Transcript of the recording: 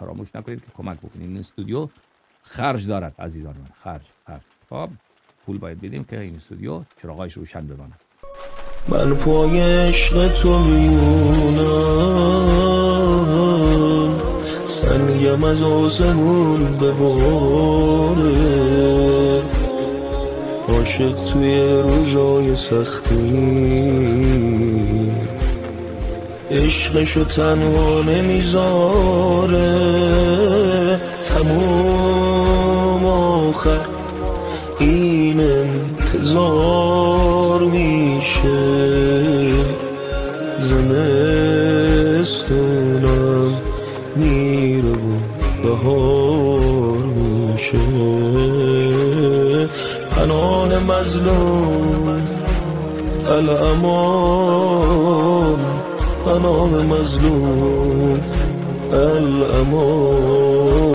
فراموش نکنید که کمک بکنید. این استودیو خرج دارد عزیزان من، خرج. خب پول باید بدیم که این استودیو چراغایش روشن بماند. من پای عشق تو میمونم، سنگم از آسمون بباره، عاشق توی روزای سختی عشقشو تنها نمیذاره، تمام آخر این انتظار میشه، زمستونم میره و بهار میشه، پناه مظلوم الامان، پناه مظلوم الامان.